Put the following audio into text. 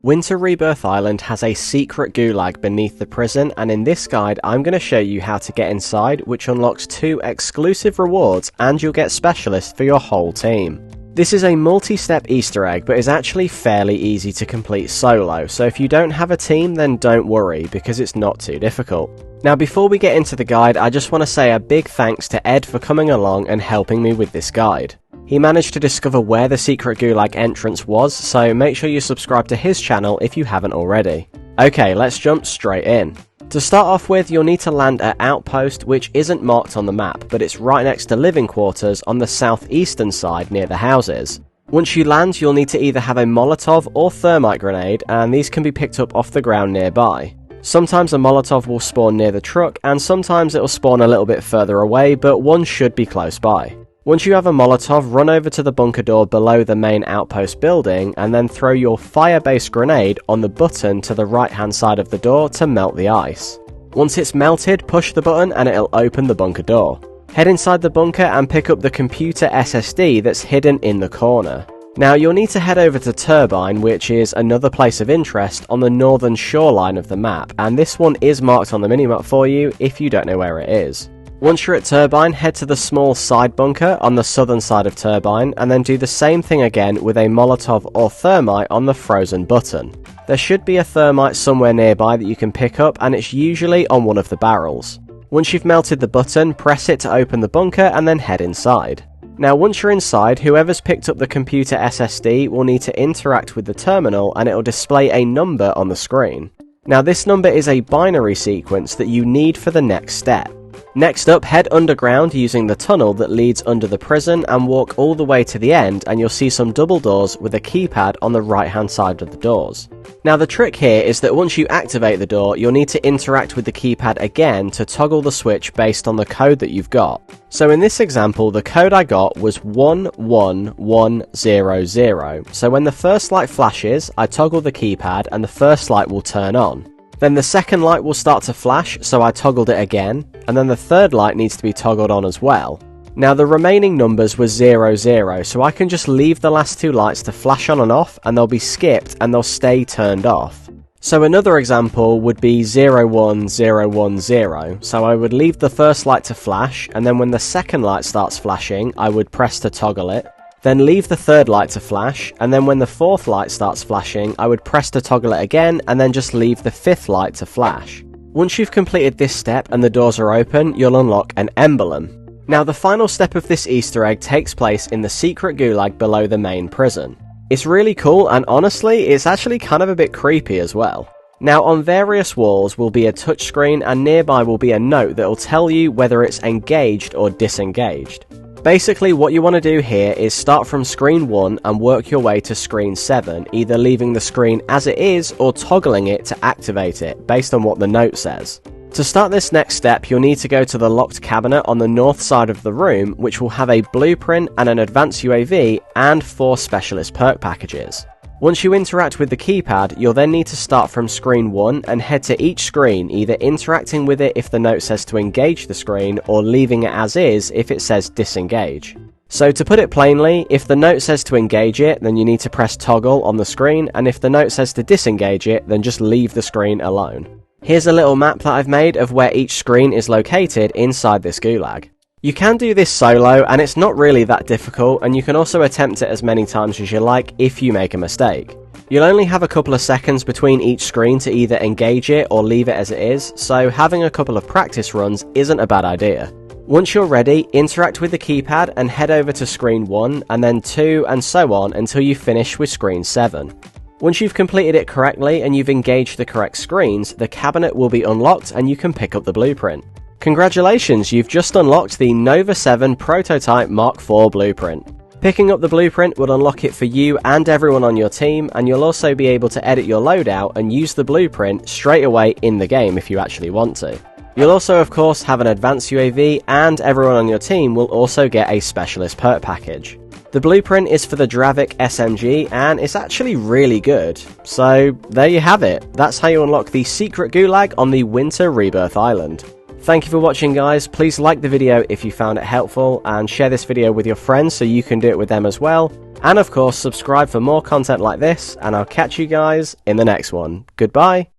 Winter Rebirth Island has a secret gulag beneath the prison, and in this guide I'm going to show you how to get inside, which unlocks 2 exclusive rewards and you'll get specialists for your whole team. This is a multi-step Easter egg, but is actually fairly easy to complete solo, so if you don't have a team then don't worry, because it's not too difficult. Now before we get into the guide, I just want to say a big thanks to Ed for coming along and helping me with this guide. He managed to discover where the secret gulag entrance was, so make sure you subscribe to his channel if you haven't already. Okay, let's jump straight in. To start off with, you'll need to land at Outpost, which isn't marked on the map, but it's right next to living quarters on the southeastern side near the houses. Once you land, you'll need to either have a Molotov or thermite grenade, and these can be picked up off the ground nearby. Sometimes a Molotov will spawn near the truck, and sometimes it'll spawn a little bit further away, but one should be close by. Once you have a Molotov, run over to the bunker door below the main outpost building, and then throw your fire-based grenade on the button to the right-hand side of the door to melt the ice. Once it's melted, push the button and it'll open the bunker door. Head inside the bunker and pick up the computer SSD that's hidden in the corner. Now you'll need to head over to Turbine, which is another place of interest on the northern shoreline of the map, and this one is marked on the minimap for you if you don't know where it is. Once you're at Turbine, head to the small side bunker on the southern side of Turbine, and then do the same thing again with a Molotov or thermite on the frozen button. There should be a thermite somewhere nearby that you can pick up, and it's usually on one of the barrels. Once you've melted the button, press it to open the bunker and then head inside. Now once you're inside, whoever's picked up the computer SSD will need to interact with the terminal and it'll display a number on the screen. Now this number is a binary sequence that you need for the next step. Next up, head underground using the tunnel that leads under the prison and walk all the way to the end, and you'll see some double doors with a keypad on the right hand side of the doors. Now the trick here is that once you activate the door, you'll need to interact with the keypad again to toggle the switch based on the code that you've got. So in this example, the code I got was 11100, so when the first light flashes, I toggle the keypad and the first light will turn on. Then the second light will start to flash, so I toggled it again, and then the third light needs to be toggled on as well. Now the remaining numbers were 00, so I can just leave the last 2 lights to flash on and off, and they'll be skipped and they'll stay turned off. So another example would be 01010, so I would leave the first light to flash, and then when the second light starts flashing, I would press to toggle it. Then leave the third light to flash, and then when the fourth light starts flashing, I would press to toggle it again, and then just leave the fifth light to flash. Once you've completed this step and the doors are open, you'll unlock an emblem. Now the final step of this Easter egg takes place in the secret gulag below the main prison. It's really cool, and honestly, it's actually kind of a bit creepy as well. Now on various walls will be a touchscreen, and nearby will be a note that will tell you whether it's engaged or disengaged. Basically, what you want to do here is start from screen 1 and work your way to screen 7, either leaving the screen as it is or toggling it to activate it, based on what the note says. To start this next step, you'll need to go to the locked cabinet on the north side of the room, which will have a blueprint and an advanced UAV and 4 specialist perk packages. Once you interact with the keypad, you'll then need to start from screen 1 and head to each screen, either interacting with it if the note says to engage the screen, or leaving it as is if it says disengage. So to put it plainly, if the note says to engage it, then you need to press toggle on the screen, and if the note says to disengage it, then just leave the screen alone. Here's a little map that I've made of where each screen is located inside this gulag. You can do this solo, and it's not really that difficult, and you can also attempt it as many times as you like if you make a mistake. You'll only have a couple of seconds between each screen to either engage it or leave it as it is, so having a couple of practice runs isn't a bad idea. Once you're ready, interact with the keypad and head over to screen 1, and then 2, and so on until you finish with screen 7. Once you've completed it correctly and you've engaged the correct screens, the cabinet will be unlocked and you can pick up the blueprint. Congratulations, you've just unlocked the Nova 7 Prototype Mk.4 blueprint. Picking up the blueprint will unlock it for you and everyone on your team, and you'll also be able to edit your loadout and use the blueprint straight away in the game if you actually want to. You'll also of course have an advanced UAV, and everyone on your team will also get a specialist perk package. The blueprint is for the Dravik SMG, and it's actually really good. So there you have it, that's how you unlock the secret gulag on the Winter Rebirth Island. Thank you for watching, guys. Please like the video if you found it helpful, and share this video with your friends so you can do it with them as well. And of course, subscribe for more content like this, and I'll catch you guys in the next one. Goodbye.